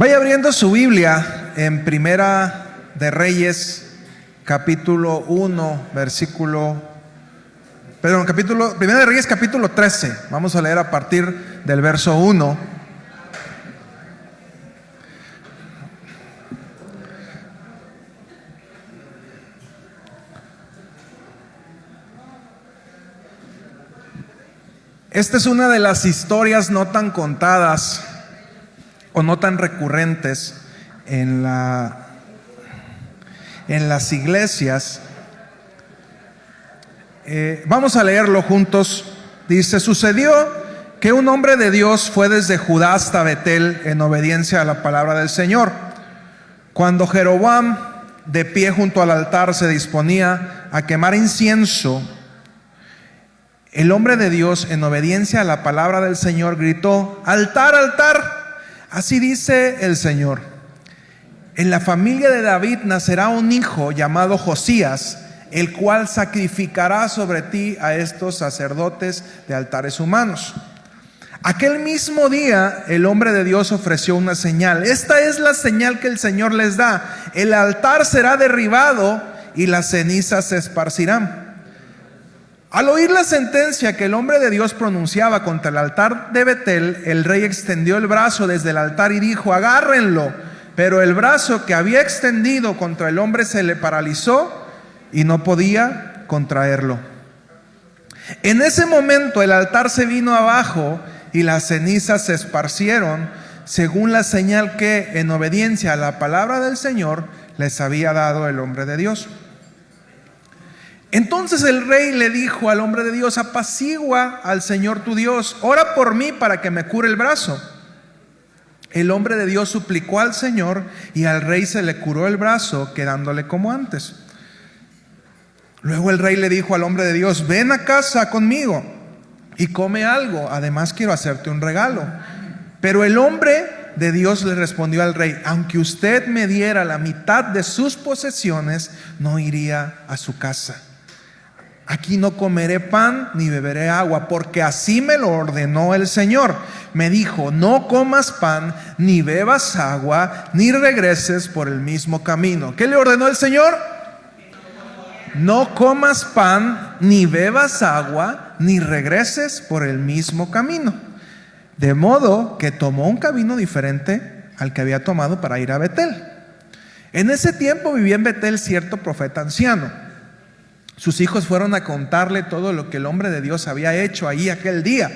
Vaya abriendo su Biblia en Primera de Reyes, capítulo 1, Primera de Reyes, capítulo 13. Vamos a leer a partir del verso 1. Esta es una de las historias no tan contadas o no tan recurrentes en las iglesias. Vamos a leerlo juntos. Dice: sucedió que un hombre de Dios fue desde Judá hasta Betel en obediencia a la palabra del Señor. Cuando Jeroboam, de pie junto al altar, se disponía a quemar incienso, el hombre de Dios, en obediencia a la palabra del Señor, gritó: altar, altar. Así dice el Señor: en la familia de David nacerá un hijo llamado Josías, el cual sacrificará sobre ti a estos sacerdotes de altares humanos. Aquel mismo día el hombre de Dios ofreció una señal. Esta es la señal que el Señor les da: el altar será derribado y las cenizas se esparcirán. Al oír la sentencia que el hombre de Dios pronunciaba contra el altar de Betel, el rey extendió el brazo desde el altar y dijo: agárrenlo. Pero el brazo que había extendido contra el hombre se le paralizó y no podía contraerlo. En ese momento el altar se vino abajo y las cenizas se esparcieron, según la señal que, en obediencia a la palabra del Señor, les había dado el hombre de Dios. Entonces el rey le dijo al hombre de Dios: apacigua al Señor tu Dios, ora por mí para que me cure el brazo. El hombre de Dios suplicó al Señor y al rey se le curó el brazo, quedándole como antes. Luego el rey le dijo al hombre de Dios: ven a casa conmigo y come algo, además quiero hacerte un regalo. Pero el hombre de Dios le respondió al rey: aunque usted me diera la mitad de sus posesiones, no iría a su casa. Aquí no comeré pan ni beberé agua, porque así me lo ordenó el Señor. Me dijo: no comas pan, ni bebas agua, ni regreses por el mismo camino. ¿Qué le ordenó el Señor? No comas pan, ni bebas agua, ni regreses por el mismo camino. De modo que tomó un camino diferente al que había tomado para ir a Betel. En ese tiempo vivía en Betel cierto profeta anciano. Sus hijos fueron a contarle todo lo que el hombre de Dios había hecho ahí aquel día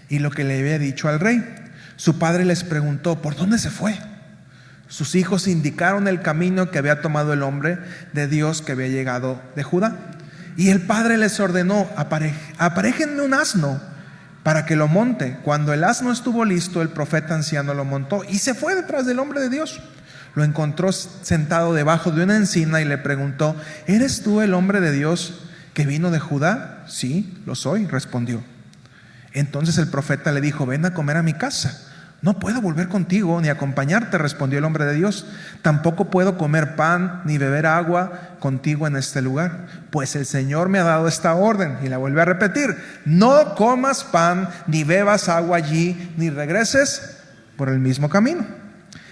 y lo que le había dicho al rey. Su padre les preguntó: ¿por dónde se fue? Sus hijos indicaron el camino que había tomado el hombre de Dios que había llegado de Judá. Y el padre les ordenó: aparéjenme un asno para que lo monte. Cuando el asno estuvo listo, el profeta anciano lo montó y se fue detrás del hombre de Dios. Lo encontró sentado debajo de una encina y le preguntó: ¿eres tú el hombre de Dios que vino de Judá? Sí, lo soy, respondió. Entonces el profeta le dijo: ven a comer a mi casa. No puedo volver contigo ni acompañarte, respondió el hombre de Dios. Tampoco puedo comer pan ni beber agua contigo en este lugar, pues el Señor me ha dado esta orden. Y la vuelve a repetir: no comas pan ni bebas agua allí, ni regreses por el mismo camino.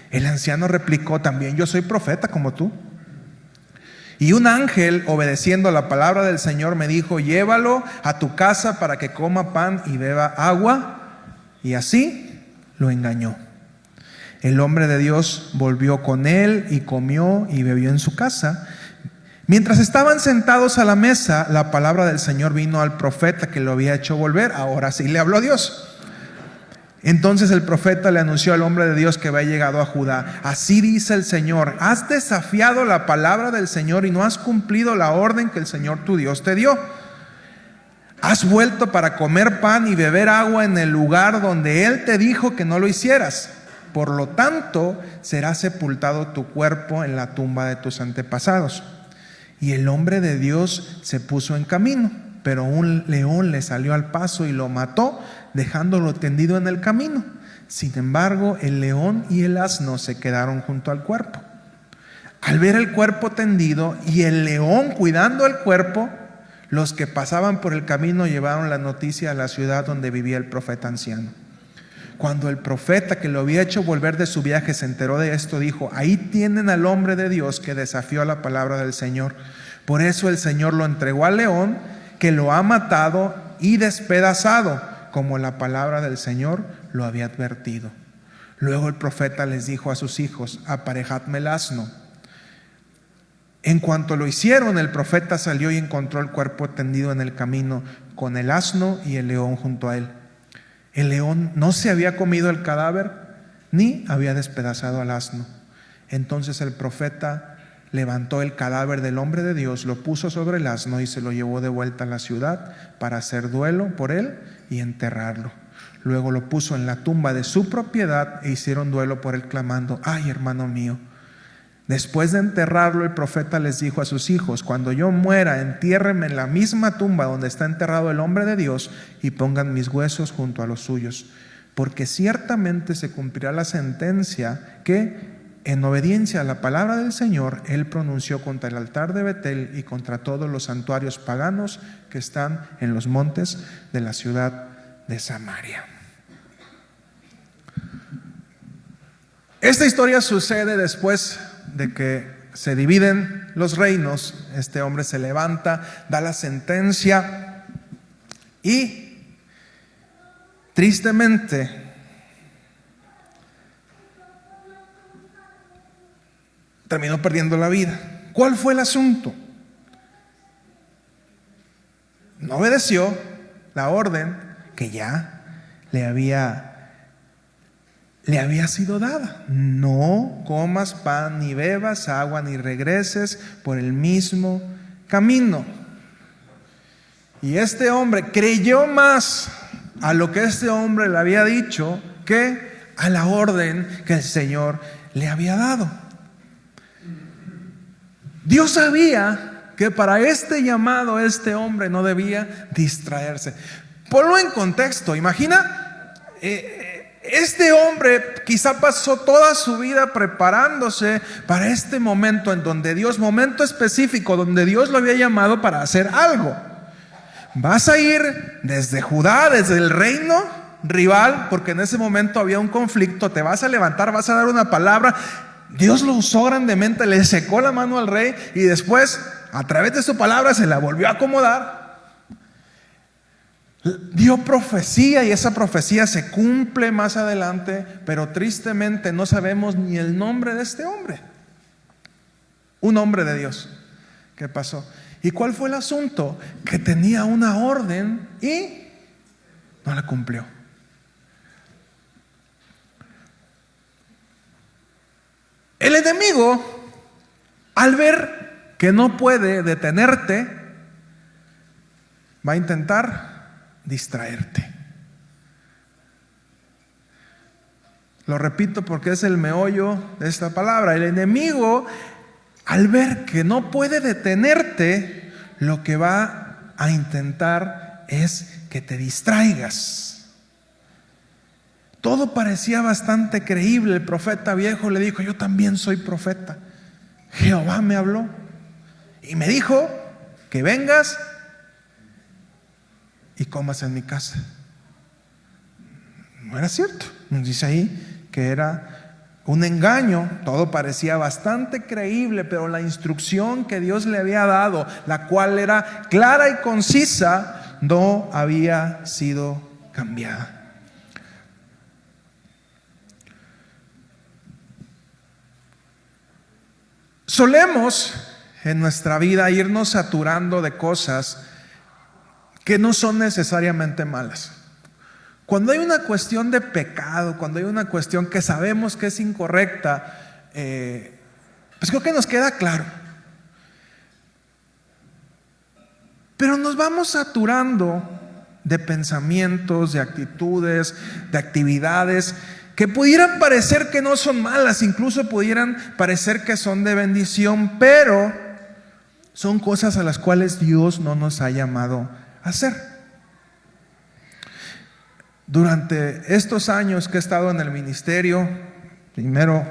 El anciano replicó: también yo soy profeta como tú. Y un ángel, obedeciendo la palabra del Señor, me dijo: llévalo a tu casa para que coma pan y beba agua. Y así lo engañó. El hombre de Dios volvió con él y comió y bebió en su casa. Mientras estaban sentados a la mesa, la palabra del Señor vino al profeta que lo había hecho volver. Ahora sí le habló Dios. Entonces el profeta le anunció al hombre de Dios que había llegado a Judá: así dice el Señor, has desafiado la palabra del Señor y no has cumplido la orden que el Señor tu Dios te dio. Has vuelto para comer pan y beber agua en el lugar donde Él te dijo que no lo hicieras. Por lo tanto, será sepultado tu cuerpo en la tumba de tus antepasados. Y el hombre de Dios se puso en camino, pero un león le salió al paso y lo mató, dejándolo tendido en el camino. Sin embargo, el león y el asno se quedaron junto al cuerpo. Al ver el cuerpo tendido y el león cuidando el cuerpo, los que pasaban por el camino llevaron la noticia a la ciudad donde vivía el profeta anciano. Cuando el profeta que lo había hecho volver de su viaje se enteró de esto, dijo: ahí tienen al hombre de Dios que desafió la palabra del Señor. Por eso el Señor lo entregó al león, que lo ha matado y despedazado, como la palabra del Señor lo había advertido. Luego el profeta les dijo a sus hijos: aparejadme el asno. En cuanto lo hicieron, el profeta salió y encontró el cuerpo tendido en el camino, con el asno y el león junto a él. El león no se había comido el cadáver, ni había despedazado al asno. Entonces el profeta levantó el cadáver del hombre de Dios, lo puso sobre el asno y se lo llevó de vuelta a la ciudad para hacer duelo por él y enterrarlo. Luego lo puso en la tumba de su propiedad e hicieron duelo por él, clamando: ay, hermano mío. Después de enterrarlo, el profeta les dijo a sus hijos: cuando yo muera, entiérrenme en la misma tumba donde está enterrado el hombre de Dios, y pongan mis huesos junto a los suyos, porque ciertamente se cumplirá la sentencia que, en obediencia a la palabra del Señor, él pronunció contra el altar de Betel y contra todos los santuarios paganos que están en los montes de la ciudad de Samaria. Esta historia sucede después de que se dividen los reinos. Este hombre se levanta, da la sentencia y tristemente terminó perdiendo la vida. ¿Cuál fue el asunto? No obedeció la orden que ya le había sido dada: no comas pan, ni bebas agua, ni regreses por el mismo camino. Y este hombre creyó más a lo que este hombre le había dicho que a la orden que el Señor le había dado. Dios sabía que para este llamado este hombre no debía distraerse. Ponlo en contexto. Imagina, este hombre quizá pasó toda su vida preparándose para este momento en donde Dios, momento específico donde Dios lo había llamado para hacer algo. Vas a ir desde Judá, desde el reino rival, porque en ese momento había un conflicto. Te vas a levantar, vas a dar una palabra. Dios lo usó grandemente, le secó la mano al rey y después, a través de su palabra, se la volvió a acomodar. Dio profecía y esa profecía se cumple más adelante, pero tristemente no sabemos ni el nombre de este hombre. Un hombre de Dios. ¿Qué pasó? ¿Y cuál fue el asunto? Que tenía una orden y no la cumplió. El enemigo, al ver que no puede detenerte, va a intentar distraerte. Lo repito porque es el meollo de esta palabra. El enemigo, al ver que no puede detenerte, lo que va a intentar es que te distraigas. Todo parecía bastante creíble. El profeta viejo le dijo: yo también soy profeta. Jehová me habló y me dijo que vengas y comas en mi casa. No era cierto. Nos dice ahí que era un engaño. Todo parecía bastante creíble, pero la instrucción que Dios le había dado, la cual era clara y concisa, no había sido cambiada. Solemos en nuestra vida irnos saturando de cosas que no son necesariamente malas. Cuando hay una cuestión de pecado, cuando hay una cuestión que sabemos que es incorrecta, pues creo que nos queda claro. Pero nos vamos saturando de pensamientos, de actitudes, de actividades que pudieran parecer que no son malas, incluso pudieran parecer que son de bendición, pero son cosas a las cuales Dios no nos ha llamado a hacer. Durante estos años que he estado en el ministerio, primero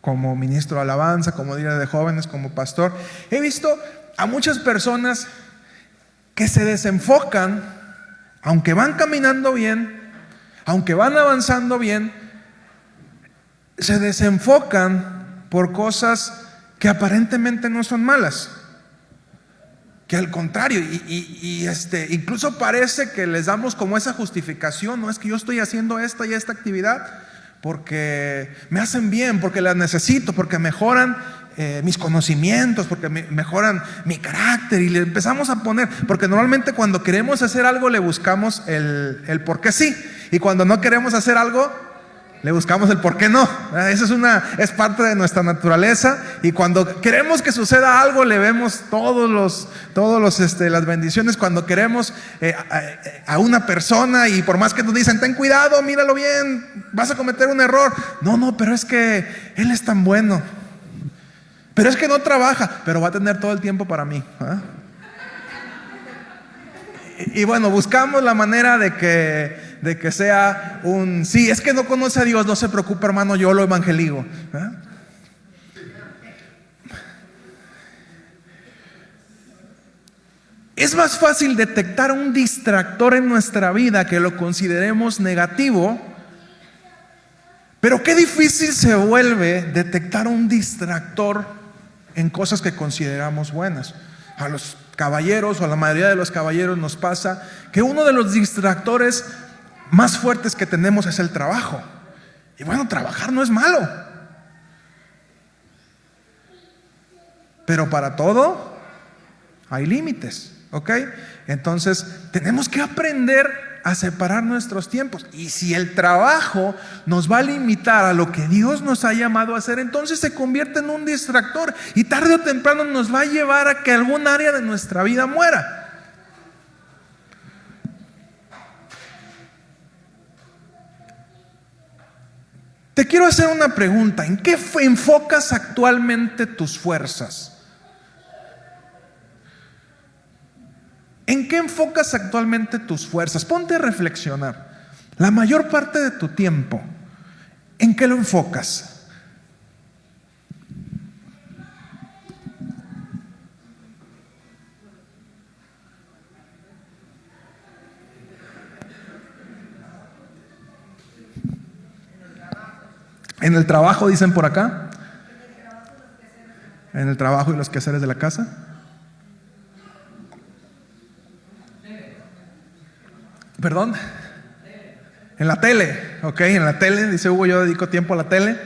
como ministro de alabanza, como líder de jóvenes, como pastor, he visto a muchas personas que se desenfocan aunque van caminando bien, aunque van avanzando bien, se desenfocan por cosas que aparentemente no son malas, que al contrario, incluso parece que les damos como esa justificación, no es que yo estoy haciendo esta y esta actividad porque me hacen bien, porque las necesito, porque mejoran mis conocimientos, porque mejoran mi carácter, y le empezamos a poner, porque normalmente cuando queremos hacer algo le buscamos el por qué sí, y cuando no queremos hacer algo le buscamos el por qué no. Eso es parte de nuestra naturaleza, y cuando queremos que suceda algo le vemos las bendiciones. Cuando queremos a una persona, y por más que nos dicen ten cuidado, míralo bien, vas a cometer un error, no, pero es que él es tan bueno, pero es que no trabaja, pero va a tener todo el tiempo para mí, ¿eh? Y bueno, buscamos la manera de que sea un sí, es que no conoce a Dios, no se preocupe hermano, yo lo evangelizo, ¿eh? Es más fácil detectar un distractor en nuestra vida que lo consideremos negativo, pero qué difícil se vuelve detectar un distractor en cosas que consideramos buenas. A los caballeros, o a la mayoría de los caballeros, nos pasa que uno de los distractores más fuertes que tenemos es el trabajo. Y bueno, trabajar no es malo, pero para todo hay límites, ¿ok? Entonces tenemos que aprender a separar nuestros tiempos. Y si el trabajo nos va a limitar a lo que Dios nos ha llamado a hacer, entonces se convierte en un distractor, y tarde o temprano nos va a llevar a que algún área de nuestra vida muera. Te quiero hacer una pregunta: ¿en qué enfocas actualmente tus fuerzas? ¿En qué enfocas actualmente tus fuerzas? Ponte a reflexionar. La mayor parte de tu tiempo, ¿en qué lo enfocas? ¿En el trabajo, dicen por acá? ¿En el trabajo y los quehaceres de la casa? ¿Perdón? En la tele, ok, en la tele, dice Hugo, yo dedico tiempo a la tele.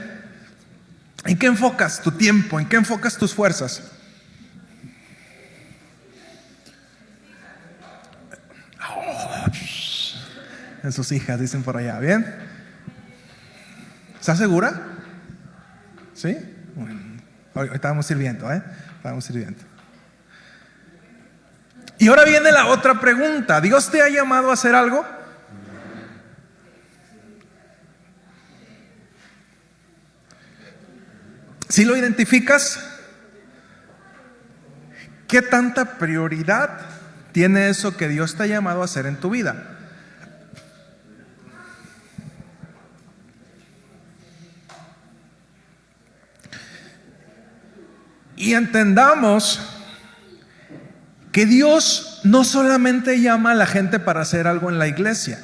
¿En qué enfocas tu tiempo? ¿En qué enfocas tus fuerzas? En sus hijas, dicen por allá, ¿bien? ¿Estás segura? ¿Sí? Bueno, ahorita vamos sirviendo, Estamos sirviendo. Y ahora viene la otra pregunta: ¿Dios te ha llamado a hacer algo? ¿Sí lo identificas? ¿Qué tanta prioridad tiene eso que Dios te ha llamado a hacer en tu vida? Y entendamos que Dios no solamente llama a la gente para hacer algo en la iglesia,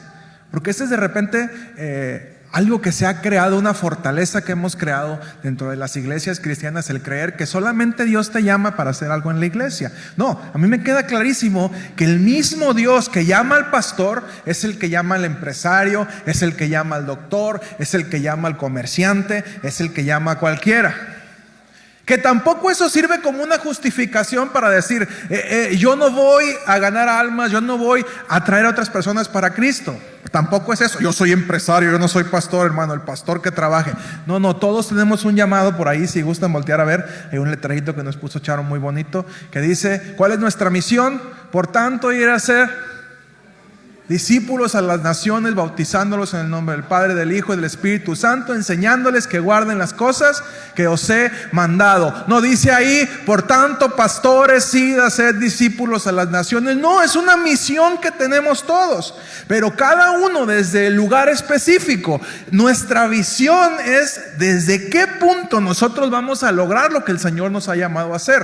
porque este es de repente algo que se ha creado, una fortaleza que hemos creado dentro de las iglesias cristianas, el creer que solamente Dios te llama para hacer algo en la iglesia. No, a mí me queda clarísimo que el mismo Dios que llama al pastor es el que llama al empresario, es el que llama al doctor, es el que llama al comerciante, es el que llama a cualquiera. Que tampoco eso sirve como una justificación para decir yo no voy a ganar almas, yo no voy a traer a otras personas para Cristo. Tampoco es eso. Yo soy empresario, yo no soy pastor, hermano, el pastor que trabaje. No, todos tenemos un llamado por ahí. Si gustan voltear a ver, hay un letrerito que nos puso Charo muy bonito que dice: ¿cuál es nuestra misión? Por tanto, ir a ser discípulos a las naciones, bautizándolos en el nombre del Padre, del Hijo y del Espíritu Santo, enseñándoles que guarden las cosas que os he mandado. No dice ahí: por tanto, pastores, id a ser discípulos a las naciones. No, es una misión que tenemos todos, pero cada uno desde el lugar específico. Nuestra visión es desde qué punto nosotros vamos a lograr lo que el Señor nos ha llamado a hacer.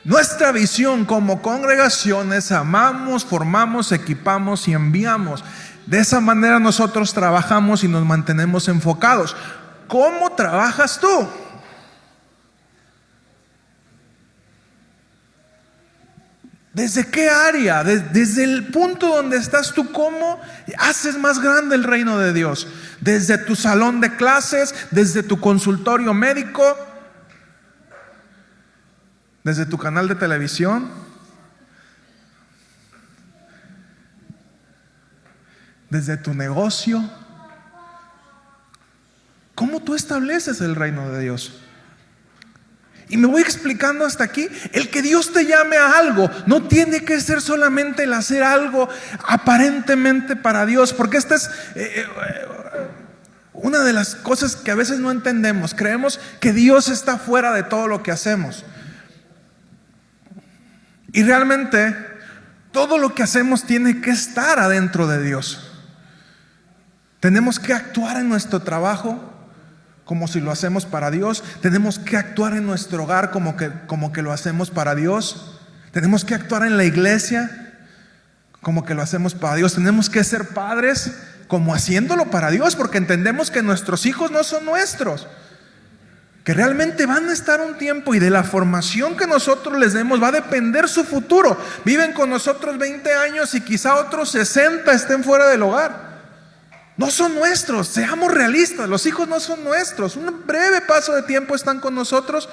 Nuestra visión como congregación es amamos, formamos, equipamos y enviamos. De esa manera nosotros trabajamos y nos mantenemos enfocados. ¿Cómo trabajas tú? ¿Desde qué área? Desde el punto donde estás tú, ¿cómo haces más grande el reino de Dios? Desde tu salón de clases, desde tu consultorio médico, desde tu canal de televisión, desde tu negocio. ¿Cómo tú estableces el reino de Dios? Y me voy explicando hasta aquí. El que Dios te llame a algo no tiene que ser solamente el hacer algo aparentemente para Dios, porque esta es una de las cosas que a veces no entendemos. Creemos que Dios está fuera de todo lo que hacemos. Y realmente todo lo que hacemos tiene que estar adentro de Dios. Tenemos que actuar en nuestro trabajo como si lo hacemos para Dios. Tenemos que actuar en nuestro hogar como que lo hacemos para Dios. Tenemos que actuar en la iglesia como que lo hacemos para Dios. Tenemos que ser padres como haciéndolo para Dios, porque entendemos que nuestros hijos no son nuestros, que realmente van a estar un tiempo, y de la formación que nosotros les demos va a depender su futuro. Viven con nosotros 20 años y quizá otros 60 estén fuera del hogar. No son nuestros, seamos realistas, los hijos no son nuestros. Un breve paso de tiempo están con nosotros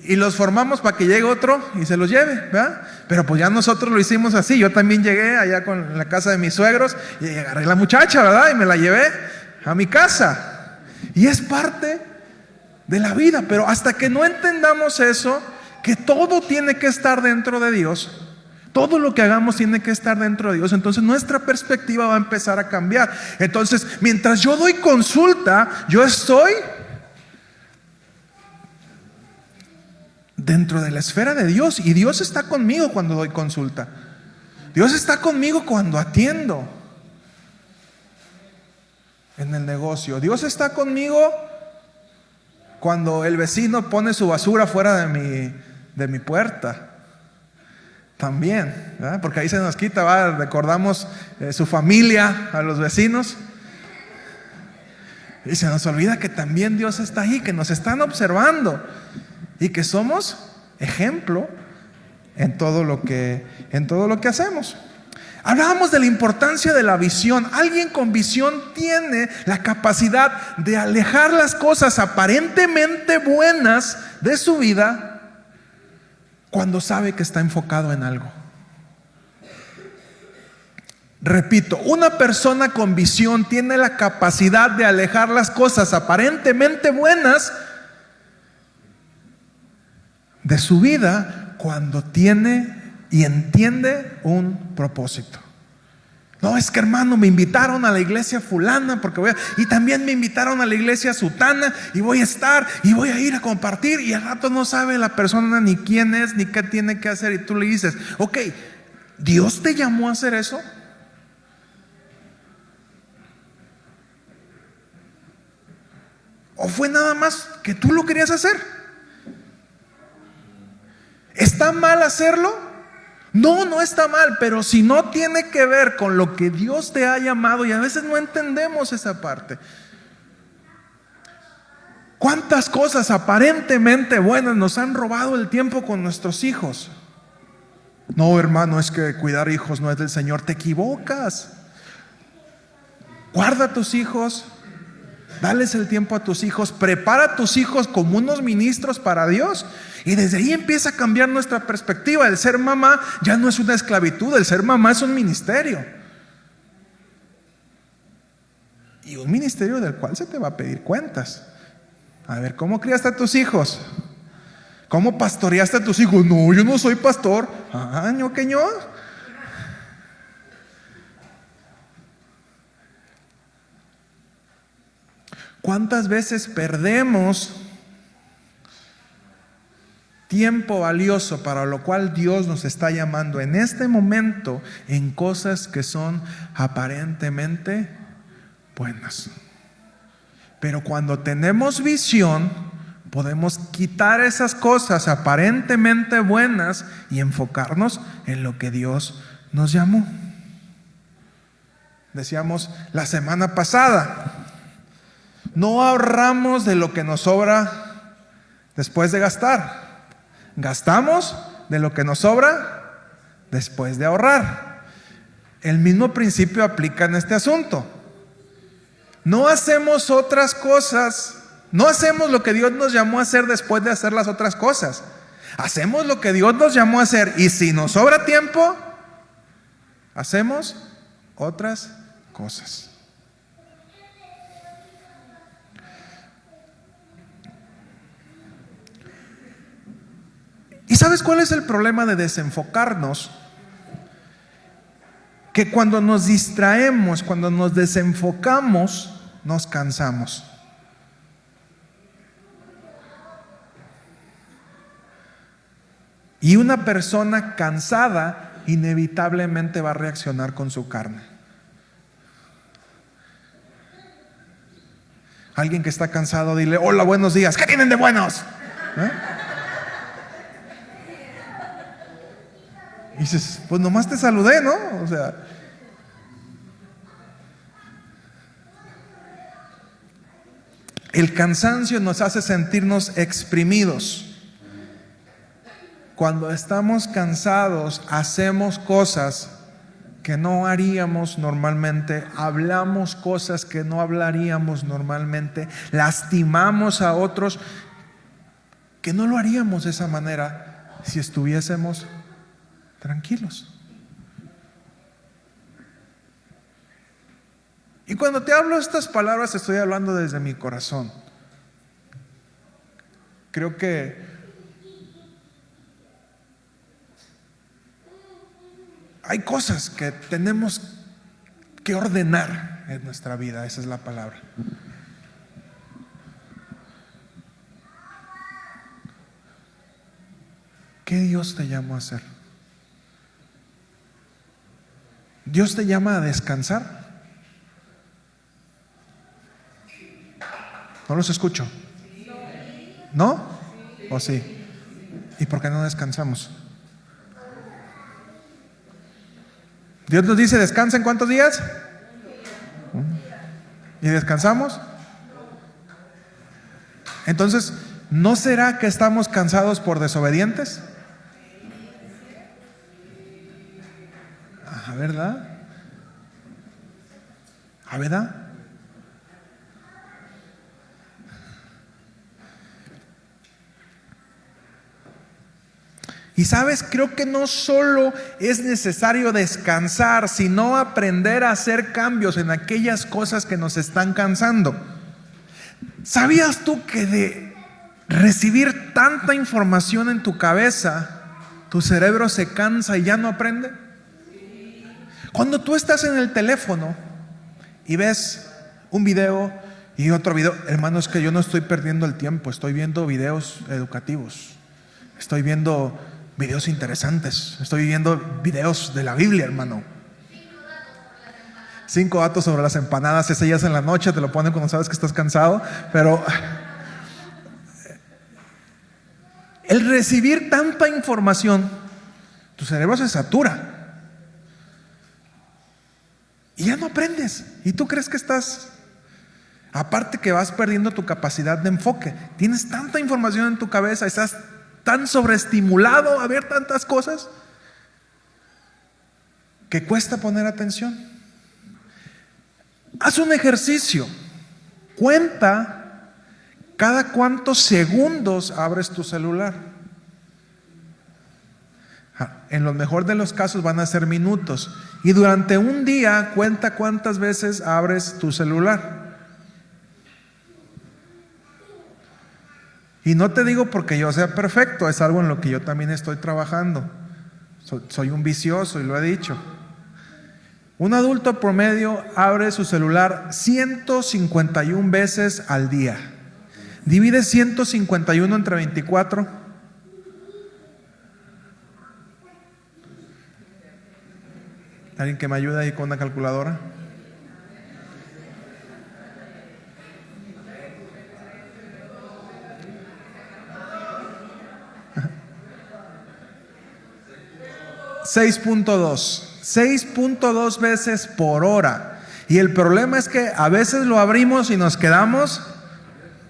y los formamos para que llegue otro y se los lleve, ¿verdad? Pero pues ya nosotros lo hicimos así. Yo también llegué allá con la casa de mis suegros y agarré a la muchacha, ¿verdad? Y me la llevé a mi casa. Y es parte de la vida. Pero hasta que no entendamos eso, que todo tiene que estar dentro de Dios, todo lo que hagamos tiene que estar dentro de Dios, entonces nuestra perspectiva va a empezar a cambiar. Entonces, mientras yo doy consulta, yo estoy dentro de la esfera de Dios, y Dios está conmigo cuando doy consulta. Dios está conmigo cuando atiendo en el negocio. Dios está conmigo cuando el vecino pone su basura fuera de mi puerta. También, ¿verdad? Porque ahí se nos quita, ¿verdad? Recordamos su familia, a los vecinos, y se nos olvida que también Dios está ahí, que nos están observando y que somos ejemplo en todo lo que hacemos. Hablábamos de la importancia de la visión. Alguien con visión tiene la capacidad de alejar las cosas aparentemente buenas de su vida cuando sabe que está enfocado en algo. Repito, una persona con visión tiene la capacidad de alejar las cosas aparentemente buenas de su vida cuando tiene y entiende un propósito. No, es que hermano, me invitaron a la iglesia fulana y también me invitaron a la iglesia sutana, y voy a estar y voy a ir a compartir, y al rato no sabe la persona ni quién es ni qué tiene que hacer, y tú le dices, ok, ¿Dios te llamó a hacer eso? ¿O fue nada más que tú lo querías hacer? ¿Está mal hacerlo? No, no está mal, pero si no tiene que ver con lo que Dios te ha llamado, y a veces no entendemos esa parte. ¿Cuántas cosas aparentemente buenas nos han robado el tiempo con nuestros hijos? No, hermano, es que cuidar hijos no es del Señor. Te equivocas. Guarda a tus hijos, dales el tiempo a tus hijos, prepara a tus hijos como unos ministros para Dios. Y desde ahí empieza a cambiar nuestra perspectiva. El ser mamá ya no es una esclavitud, el ser mamá es un ministerio. Y un ministerio del cual se te va a pedir cuentas. A ver, ¿cómo criaste a tus hijos? ¿Cómo pastoreaste a tus hijos? No, yo no soy pastor. Ah, ¿no que yo? ¿Cuántas veces perdemos tiempo valioso para lo cual Dios nos está llamando en este momento en cosas que son aparentemente buenas? Pero cuando tenemos visión, podemos quitar esas cosas aparentemente buenas y enfocarnos en lo que Dios nos llamó. Decíamos la semana pasada, no ahorramos de lo que nos sobra después de gastar. Gastamos de lo que nos sobra después de ahorrar. El mismo principio aplica en este asunto. No hacemos otras cosas, no hacemos lo que Dios nos llamó a hacer después de hacer las otras cosas. Hacemos lo que Dios nos llamó a hacer, y si nos sobra tiempo, hacemos otras cosas. ¿Y sabes cuál es el problema de desenfocarnos? Que cuando nos distraemos, cuando nos desenfocamos, nos cansamos. Y una persona cansada inevitablemente va a reaccionar con su carne. Alguien que está cansado, dile: hola, buenos días. ¿Qué tienen de buenos? Y dices: pues nomás te saludé, ¿no? O sea, el cansancio nos hace sentirnos exprimidos. Cuando estamos cansados, hacemos cosas que no haríamos normalmente, hablamos cosas que no hablaríamos normalmente, lastimamos a otros que no lo haríamos de esa manera si estuviésemos tranquilos. Y cuando te hablo estas palabras, estoy hablando desde mi corazón. Creo que hay cosas que tenemos que ordenar en nuestra vida, esa es la palabra. ¿Qué Dios te llamó a hacer? ¿Dios te llama a descansar? No los escucho. ¿No? ¿O sí? ¿Y por qué no descansamos? Dios nos dice: ¿descansen cuántos días? ¿Y descansamos? Entonces, ¿no será que estamos cansados por desobedientes? ¿Verdad? ¿Verdad? Y sabes, creo que no solo es necesario descansar, sino aprender a hacer cambios en aquellas cosas que nos están cansando. ¿Sabías tú que de recibir tanta información en tu cabeza, tu cerebro se cansa y ya no aprende? Cuando tú estás en el teléfono y ves un video y otro video, hermano, es que yo no estoy perdiendo el tiempo, estoy viendo videos educativos, estoy viendo videos interesantes, estoy viendo videos de la Biblia, hermano. 5 datos sobre las empanadas, ese ya es en la noche, te lo ponen cuando sabes que estás cansado, pero el recibir tanta información, tu cerebro se satura. Y ya no aprendes. Y tú crees que estás, aparte que vas perdiendo tu capacidad de enfoque. Tienes tanta información en tu cabeza, estás tan sobreestimulado a ver tantas cosas que cuesta poner atención. Haz un ejercicio. Cuenta cada cuántos segundos abres tu celular. En lo mejor de los casos van a ser minutos. Y durante un día cuenta cuántas veces abres tu celular. Y no te digo porque yo sea perfecto, es algo en lo que yo también estoy trabajando. Soy un vicioso y lo he dicho. Un adulto promedio abre su celular 151 veces al día. Divide 151 entre 24. ¿Alguien que me ayude ahí con una calculadora? 6.2 veces por hora. Y el problema es que a veces lo abrimos y nos quedamos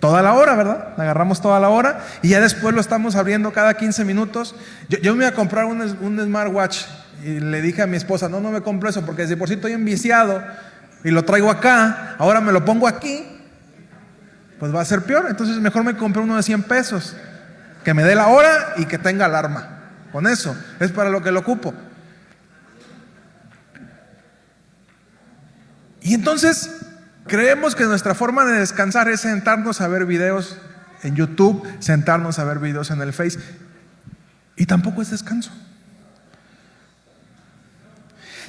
toda la hora, ¿verdad? Agarramos toda la hora y ya después lo estamos abriendo cada 15 minutos. Yo me iba a comprar un smartwatch y le dije a mi esposa, no me compro eso porque si por sí estoy enviciado y lo traigo acá, ahora me lo pongo aquí, pues va a ser peor. Entonces mejor me compré uno de 100 pesos, que me dé la hora y que tenga alarma. Con eso, es para lo que lo ocupo. Y entonces creemos que nuestra forma de descansar es sentarnos a ver videos en YouTube, sentarnos a ver videos en el Face, y tampoco es descanso.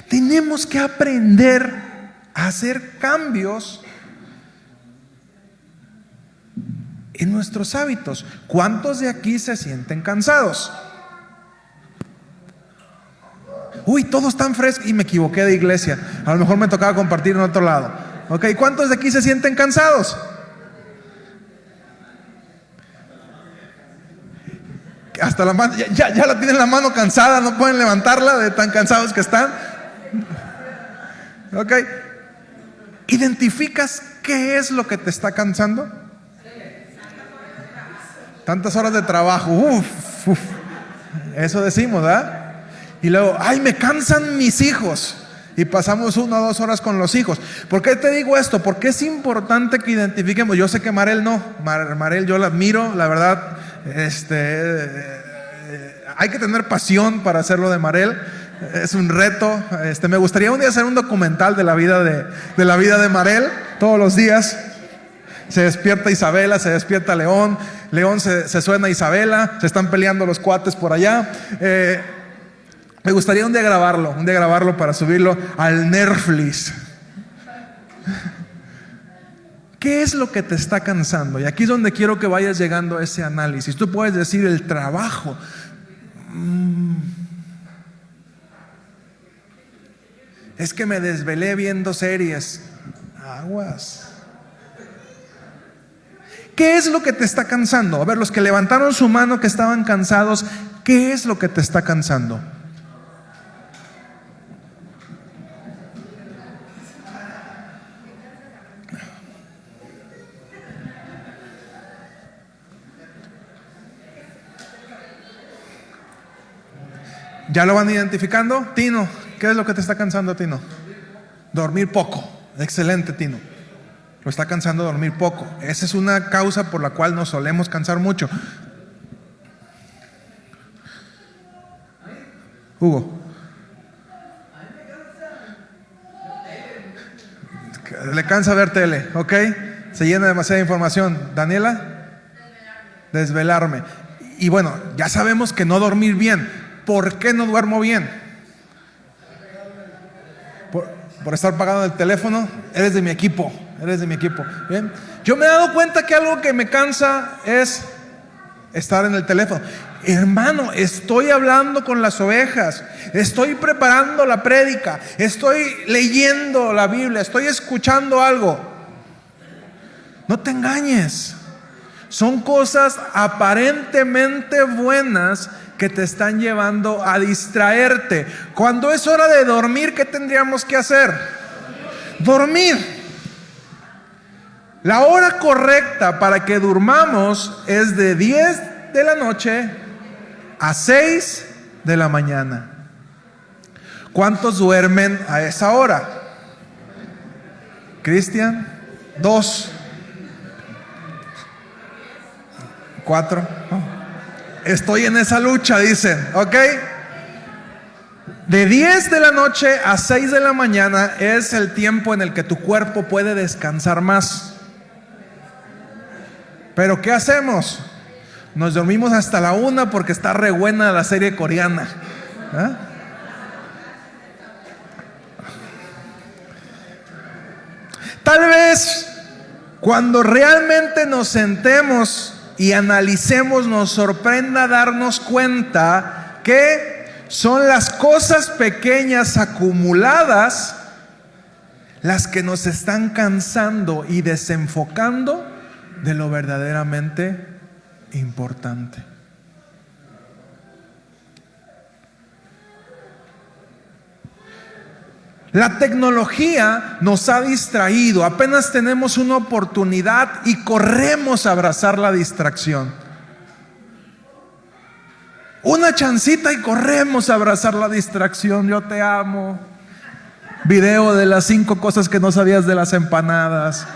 Tenemos que aprender a hacer cambios en nuestros hábitos. ¿Cuántos de aquí se sienten cansados? Uy, todos están frescos y me equivoqué de iglesia. A lo mejor me tocaba compartir en otro lado. Ok, ¿cuántos de aquí se sienten cansados? Hasta la mano, ya la tienen la mano cansada, no pueden levantarla de tan cansados que están. Ok, ¿identificas qué es lo que te está cansando? Tantas horas de trabajo, uf. Eso decimos, ¿verdad? Y luego, ay, me cansan mis hijos. Y pasamos 1 o 2 horas con los hijos. ¿Por qué te digo esto? Porque es importante que identifiquemos. Yo sé que Marel no. Marel yo la admiro, la verdad. Hay que tener pasión para hacerlo de Marel. Es un reto. Me gustaría un día hacer un documental de la vida de Marel. Todos los días se despierta Isabela, se despierta León. León se suena Isabela. Se están peleando los cuates por allá. Me gustaría un día grabarlo para subirlo al Netflix. ¿Qué es lo que te está cansando? Y aquí es donde quiero que vayas llegando a ese análisis. Tú puedes decir el trabajo. Es que me desvelé viendo series. Aguas. ¿Qué es lo que te está cansando? A ver, los que levantaron su mano que estaban cansados, ¿qué es lo que te está cansando? ¿Ya lo van identificando? Tino, ¿qué es lo que te está cansando, Tino? Dormir poco. Excelente, Tino. Lo está cansando dormir poco. Esa es una causa por la cual nos solemos cansar mucho. Hugo. Le cansa ver tele, ¿ok? Se llena demasiada información. Daniela. Desvelarme. Y bueno, ya sabemos que no dormir bien. ¿Por qué no duermo bien? Por estar pagando el teléfono. Eres de mi equipo. ¿Bien? Yo me he dado cuenta que algo que me cansa es estar en el teléfono. Hermano, estoy hablando con las ovejas, estoy preparando la prédica, estoy leyendo la Biblia, estoy escuchando algo. No te engañes. Son cosas aparentemente buenas que te están llevando a distraerte. Cuando es hora de dormir, ¿qué tendríamos que hacer? Dormir. La hora correcta para que durmamos es de 10 de la noche a 6 de la mañana. ¿Cuántos duermen a esa hora? Cristian, 2, 4. Estoy en esa lucha, dicen, ¿ok? De 10 de la noche a 6 de la mañana es el tiempo en el que tu cuerpo puede descansar más. Pero ¿qué hacemos? Nos dormimos hasta la 1 porque está re buena la serie coreana. ¿Ah? Tal vez cuando realmente nos sentemos y analicemos, nos sorprenda darnos cuenta que son las cosas pequeñas acumuladas las que nos están cansando y desenfocando de lo verdaderamente importante. La tecnología nos ha distraído. Apenas tenemos una oportunidad y corremos a abrazar la distracción. Una chancita y corremos a abrazar la distracción. Yo te amo. Video de las 5 cosas que no sabías de las empanadas.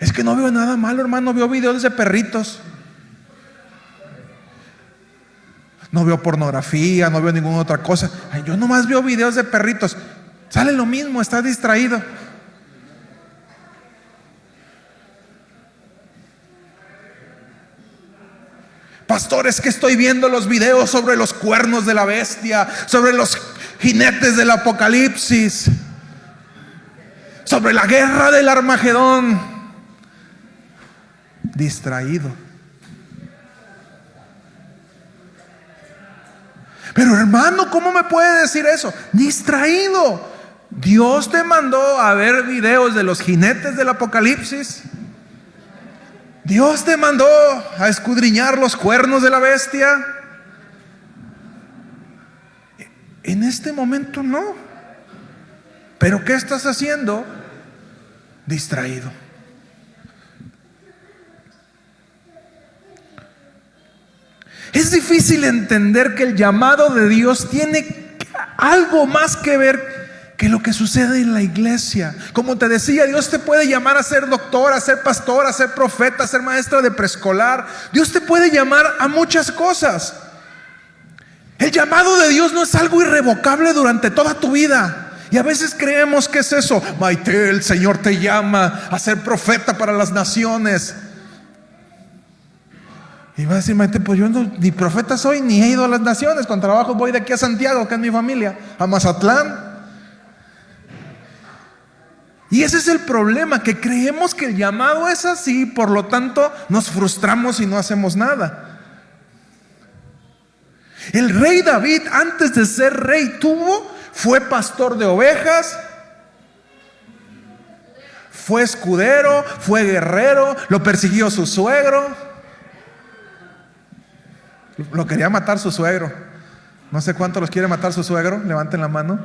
Es que no veo nada malo, hermano. Veo videos de perritos. No veo pornografía, no veo ninguna otra cosa. Ay, yo nomás veo videos de perritos. Sale lo mismo, estás distraído. Pastor, es que estoy viendo los videos sobre los cuernos de la bestia, sobre los jinetes del Apocalipsis, sobre la guerra del Armagedón. Distraído. Pero hermano, ¿cómo me puede decir eso? Distraído. Dios te mandó a ver videos de los jinetes del Apocalipsis. Dios te mandó a escudriñar los cuernos de la bestia. En este momento no. ¿Pero qué estás haciendo? Distraído. Es difícil entender que el llamado de Dios tiene algo más que ver que lo que sucede en la iglesia. Como te decía, Dios te puede llamar a ser doctor, a ser pastor, a ser profeta, a ser maestra de preescolar. Dios te puede llamar a muchas cosas. El llamado de Dios no es algo irrevocable durante toda tu vida. Y a veces creemos que es eso. Maite, el Señor te llama a ser profeta para las naciones. Y va a decir Maite, pues yo no, ni profeta soy, ni he ido a las naciones. Con trabajo voy de aquí a Santiago, que es mi familia, a Mazatlán. Y ese es el problema, que creemos que el llamado es así, por lo tanto nos frustramos y no hacemos nada. El rey David, antes de ser rey, fue pastor de ovejas, fue escudero, fue guerrero, lo persiguió su suegro. Lo quería matar su suegro. No sé cuántos los quiere matar su suegro. Levanten la mano.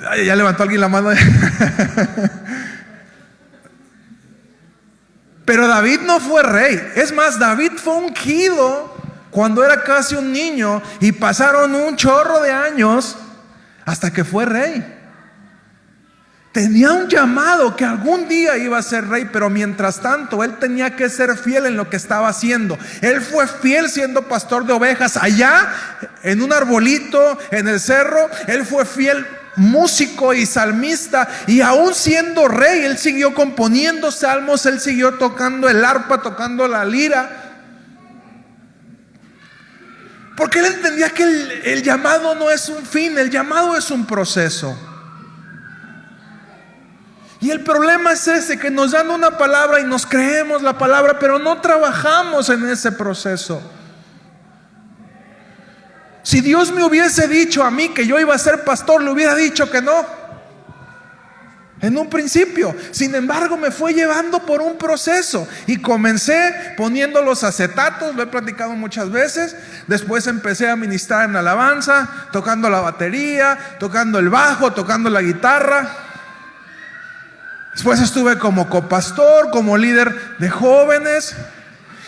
Ay, ya levantó alguien la mano. Pero David no fue rey. Es más, David fue ungido cuando era casi un niño y pasaron un chorro de años hasta que fue rey. Tenía un llamado que algún día iba a ser rey, pero mientras tanto él tenía que ser fiel en lo que estaba haciendo. Él fue fiel siendo pastor de ovejas allá en un arbolito en el cerro. Él fue fiel músico y salmista, y aún siendo rey él siguió componiendo salmos, él siguió tocando el arpa, tocando la lira, porque él entendía que el llamado no es un fin, el llamado es un proceso. Y el problema es ese, que nos dan una palabra y nos creemos la palabra, pero no trabajamos en ese proceso. Si Dios me hubiese dicho a mí que yo iba a ser pastor, le hubiera dicho que no en un principio. Sin embargo, me fue llevando por un proceso y comencé poniendo los acetatos, lo he platicado muchas veces. Después empecé a ministrar en alabanza, tocando la batería, tocando el bajo, tocando la guitarra. Después estuve como copastor, como líder de jóvenes,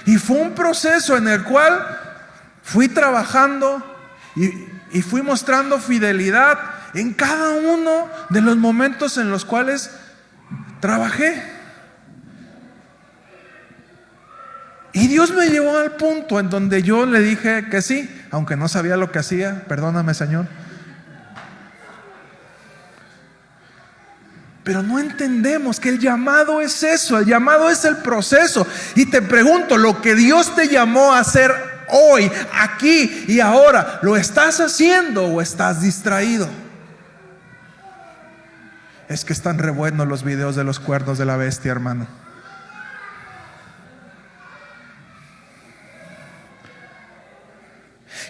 y fue un proceso en el cual fui trabajando y fui mostrando fidelidad en cada uno de los momentos en los cuales trabajé. Y Dios me llevó al punto en donde yo le dije que sí, aunque no sabía lo que hacía. Perdóname, Señor. Pero no entendemos que el llamado es eso, el llamado es el proceso. Y te pregunto, lo que Dios te llamó a hacer hoy, aquí y ahora, ¿lo estás haciendo o estás distraído? Es que están re buenos los videos de los cuernos de la bestia, hermano.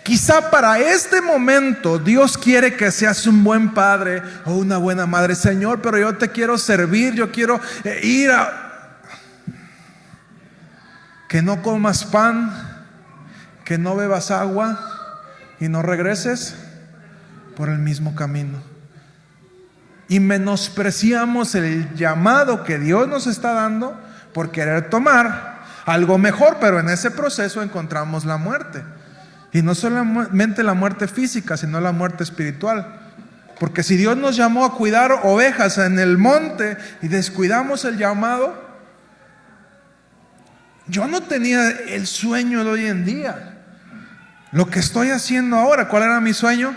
Quizá para este momento Dios quiere que seas un buen padre o una buena madre. Señor, pero yo te quiero servir, yo quiero ir a... que no comas pan, que no bebas agua y no regreses por el mismo camino. Y menospreciamos el llamado que Dios nos está dando por querer tomar algo mejor, pero en ese proceso encontramos la muerte. Y no solamente la muerte física, sino la muerte espiritual. Porque si Dios nos llamó a cuidar ovejas en el monte y descuidamos el llamado, yo no tenía el sueño de hoy en día. Lo que estoy haciendo ahora, ¿cuál era mi sueño?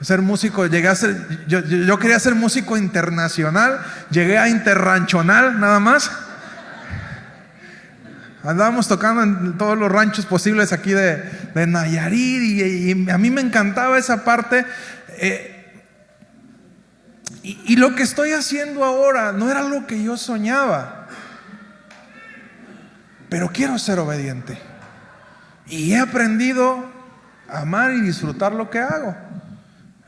Ser músico. Llegué a ser, yo quería ser músico internacional, llegué a interranchonal nada más. Andábamos tocando en todos los ranchos posibles aquí de Nayarit y a mí me encantaba esa parte. Y lo que estoy haciendo ahora no era lo que yo soñaba, pero quiero ser obediente. Y he aprendido a amar y disfrutar lo que hago.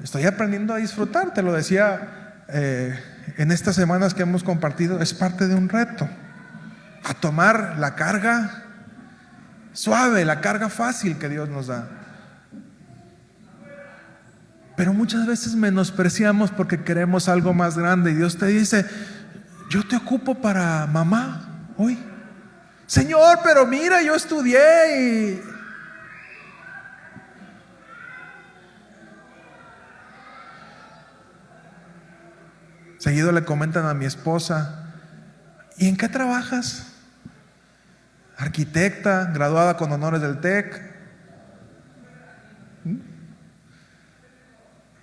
Estoy aprendiendo a disfrutar, te lo decía en estas semanas que hemos compartido, es parte de un reto. A tomar la carga suave, la carga fácil que Dios nos da. Pero muchas veces menospreciamos porque queremos algo más grande. Y Dios te dice: yo te ocupo para mamá hoy. Señor, pero mira, yo estudié y... Seguido le comentan a mi esposa: ¿y en qué trabajas? Arquitecta, graduada con honores del TEC.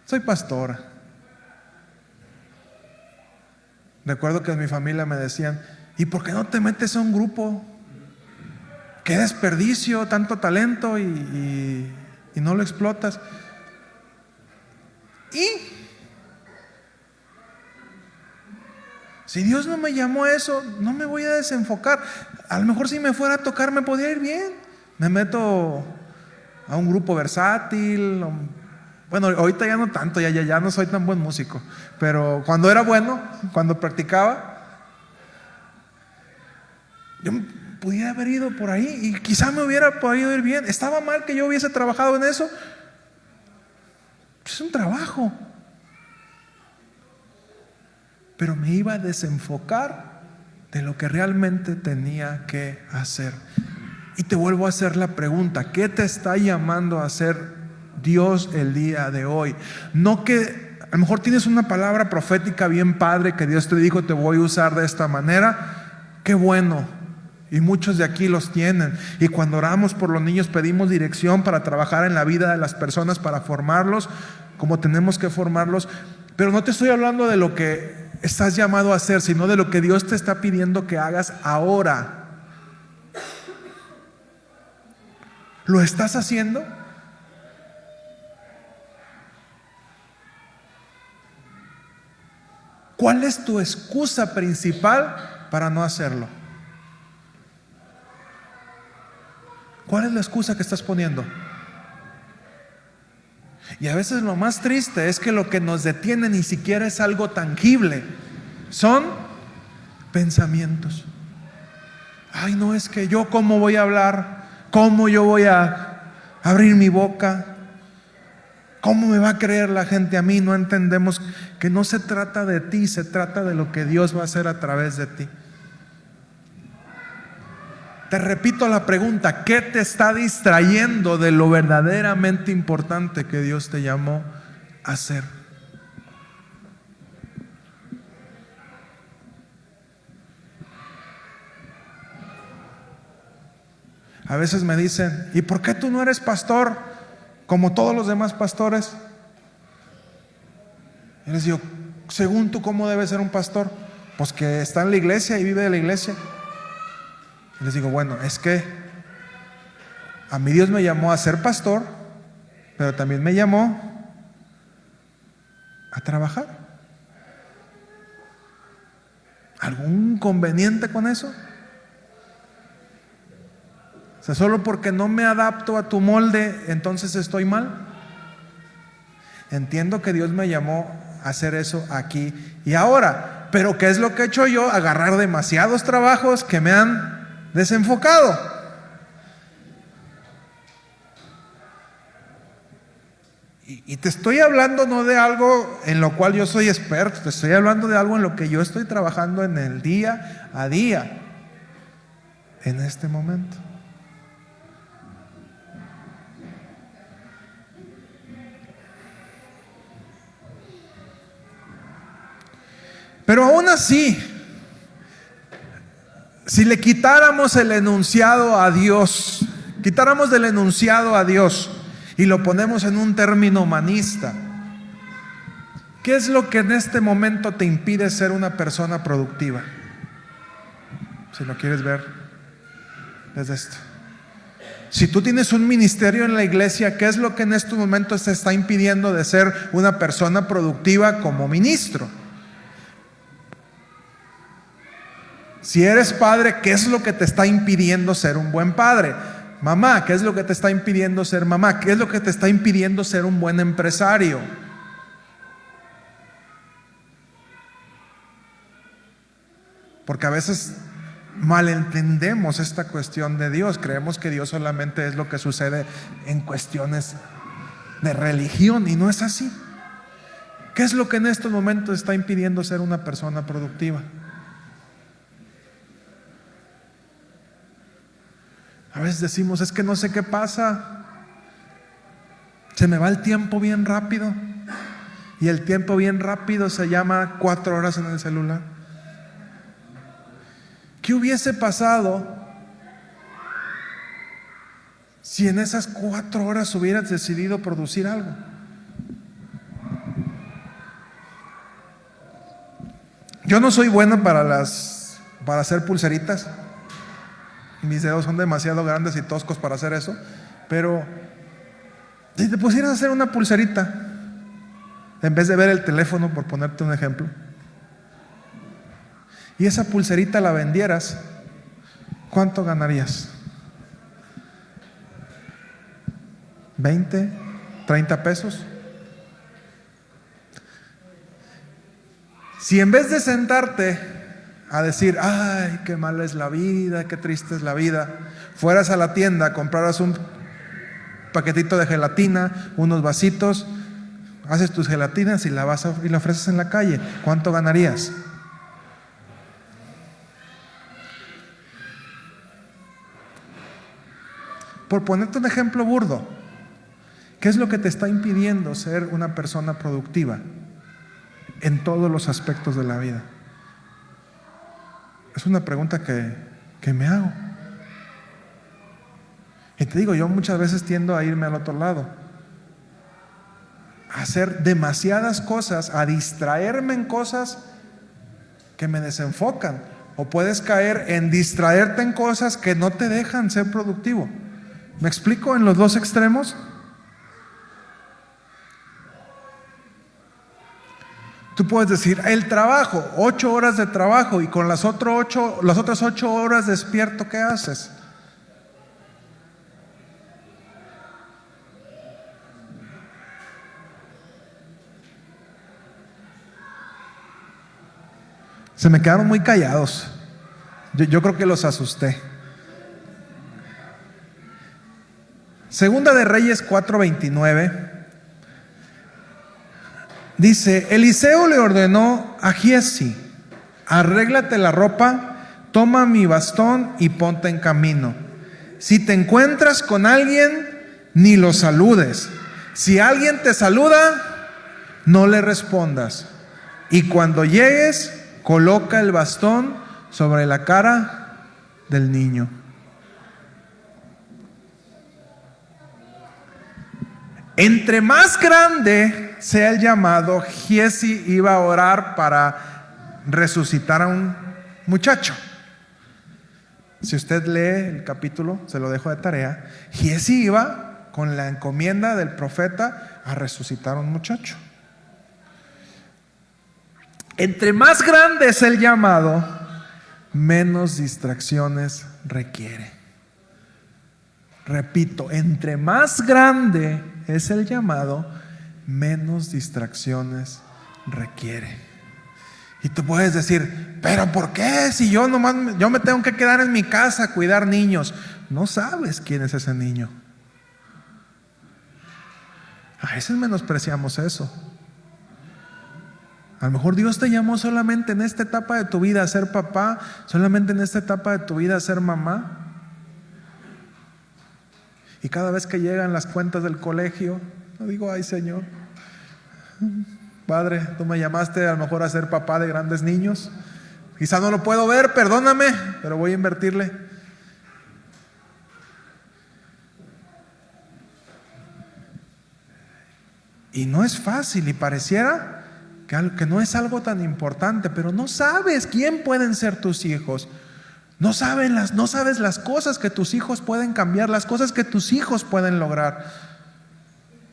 Soy pastora. Recuerdo que en mi familia me decían: ¿y por qué no te metes a un grupo? Qué desperdicio, tanto talento y no lo explotas. Y si Dios no me llamó a eso, no me voy a desenfocar. A lo mejor si me fuera a tocar me podría ir bien. Me meto a un grupo versátil. Bueno, ahorita ya no tanto, ya no soy tan buen músico. Pero cuando era bueno, cuando practicaba, yo pudiera haber ido por ahí y quizá me hubiera podido ir bien. ¿Estaba mal que yo hubiese trabajado en eso? Pues es un trabajo. Pero me iba a desenfocar de lo que realmente tenía que hacer. Y te vuelvo a hacer la pregunta: ¿qué te está llamando a hacer Dios el día de hoy? No que a lo mejor tienes una palabra profética bien padre que Dios te dijo: te voy a usar de esta manera. Qué bueno. Y muchos de aquí los tienen. Y cuando oramos por los niños pedimos dirección para trabajar en la vida de las personas, para formarlos como tenemos que formarlos. Pero no te estoy hablando de lo que estás llamado a hacer, sino de lo que Dios te está pidiendo que hagas ahora. ¿Lo estás haciendo? ¿Cuál es tu excusa principal para no hacerlo? ¿Cuál es la excusa que estás poniendo? Y a veces lo más triste es que lo que nos detiene ni siquiera es algo tangible. Son pensamientos. Ay, no, es que yo cómo voy a hablar, cómo yo voy a abrir mi boca, cómo me va a creer la gente a mí. No entendemos que no se trata de ti, se trata de lo que Dios va a hacer a través de ti. Te repito la pregunta: ¿qué te está distrayendo de lo verdaderamente importante que Dios te llamó a hacer? A veces me dicen: ¿y por qué tú no eres pastor como todos los demás pastores? Y les digo: según tú, ¿cómo debe ser un pastor? Pues que está en la iglesia y vive de la iglesia. Y les digo: bueno, es que a mí Dios me llamó a ser pastor, pero también me llamó a trabajar. ¿Algún inconveniente con eso? O sea, solo porque no me adapto a tu molde, entonces estoy mal. Entiendo que Dios me llamó a hacer eso aquí y ahora, pero ¿qué es lo que he hecho yo? Agarrar demasiados trabajos que me han desenfocado. Y te estoy hablando no de algo en lo cual yo soy experto, te estoy hablando de algo en lo que yo estoy trabajando en el día a día, en este momento. Pero aún así, si le quitáramos el enunciado a Dios, quitáramos del enunciado a Dios y lo ponemos en un término humanista, ¿qué es lo que en este momento te impide ser una persona productiva? Si lo quieres ver desde esto. Si tú tienes un ministerio en la iglesia, ¿qué es lo que en estos momentos te está impidiendo de ser una persona productiva como ministro? Si eres padre, ¿qué es lo que te está impidiendo ser un buen padre? Mamá, ¿qué es lo que te está impidiendo ser mamá? ¿Qué es lo que te está impidiendo ser un buen empresario? Porque a veces malentendemos esta cuestión de Dios. Creemos que Dios solamente es lo que sucede en cuestiones de religión, y no es así. ¿Qué es lo que en estos momentos está impidiendo ser una persona productiva? A veces decimos, es que no sé qué pasa, se me va el tiempo bien rápido. Y el tiempo bien rápido se llama 4 horas en el celular. ¿Qué hubiese pasado si en esas 4 horas hubieras decidido producir algo? Yo no soy bueno para hacer pulseritas. Mis dedos son demasiado grandes y toscos para hacer eso. Pero si te pusieras a hacer una pulserita, en vez de ver el teléfono, por ponerte un ejemplo, y esa pulserita la vendieras, ¿cuánto ganarías? ¿20? ¿30 pesos? Si en vez de sentarte a decir, ay, qué mala es la vida, qué triste es la vida, fueras a la tienda, compraras un paquetito de gelatina, unos vasitos, haces tus gelatinas y la ofreces en la calle, ¿cuánto ganarías? Por ponerte un ejemplo burdo, ¿qué es lo que te está impidiendo ser una persona productiva en todos los aspectos de la vida? Es una pregunta que me hago. Y te digo, yo muchas veces tiendo a irme al otro lado, a hacer demasiadas cosas, a distraerme en cosas que me desenfocan. O puedes caer en distraerte en cosas que no te dejan ser productivo. ¿Me explico en los dos extremos? Tú puedes decir, el trabajo, 8 horas de trabajo, y con las otras 8 horas despierto, ¿qué haces? Se me quedaron muy callados. Yo creo que los asusté. Segunda de Reyes 4:29 dice, Eliseo le ordenó a Giezi, arréglate la ropa, toma mi bastón y ponte en camino. Si te encuentras con alguien, ni lo saludes. Si alguien te saluda, no le respondas. Y cuando llegues, coloca el bastón sobre la cara del niño. Entre más grande sea el llamado, Giezi iba a orar para resucitar a un muchacho. Si usted lee el capítulo, se lo dejo de tarea, Giezi iba con la encomienda del profeta a resucitar a un muchacho. Entre más grande es el llamado, menos distracciones requiere. Repito, entre más grande es el llamado, menos distracciones requiere. Y tú puedes decir, pero ¿por qué? Si yo me tengo que quedar en mi casa a cuidar niños. No sabes quién es ese niño. A veces menospreciamos eso. A lo mejor Dios te llamó solamente en esta etapa de tu vida a ser papá, solamente en esta etapa de tu vida a ser mamá. Y cada vez que llegan las cuentas del colegio, no digo, ay Señor, Padre, tú me llamaste a lo mejor a ser papá de grandes niños. Quizá no lo puedo ver, perdóname, pero voy a invertirle. Y no es fácil y pareciera que no es algo tan importante, pero no sabes quién pueden ser tus hijos. No sabes las cosas que tus hijos pueden cambiar, las cosas que tus hijos pueden lograr.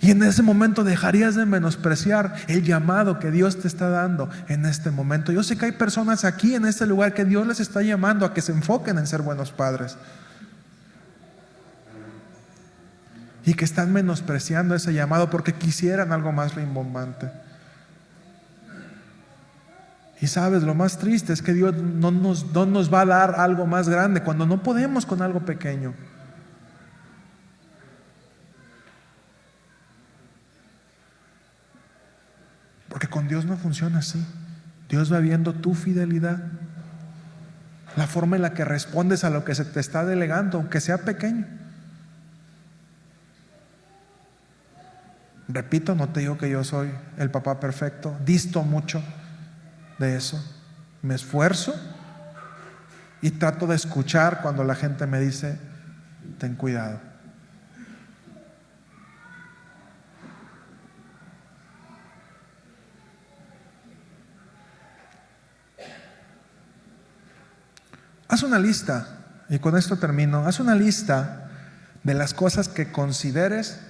Y en ese momento dejarías de menospreciar el llamado que Dios te está dando en este momento. Yo sé que hay personas aquí en este lugar que Dios les está llamando a que se enfoquen en ser buenos padres. Y que están menospreciando ese llamado porque quisieran algo más rimbombante. Y sabes, lo más triste es que Dios no nos va a dar algo más grande cuando no podemos con algo pequeño. Porque con Dios no funciona así. Dios va viendo tu fidelidad, la forma en la que respondes a lo que se te está delegando, aunque sea pequeño. Repito, no te digo que yo soy el papá perfecto, disto mucho de eso. Me esfuerzo y trato de escuchar cuando la gente me dice, ten cuidado. Haz una lista, y con esto termino, haz una lista de las cosas que consideres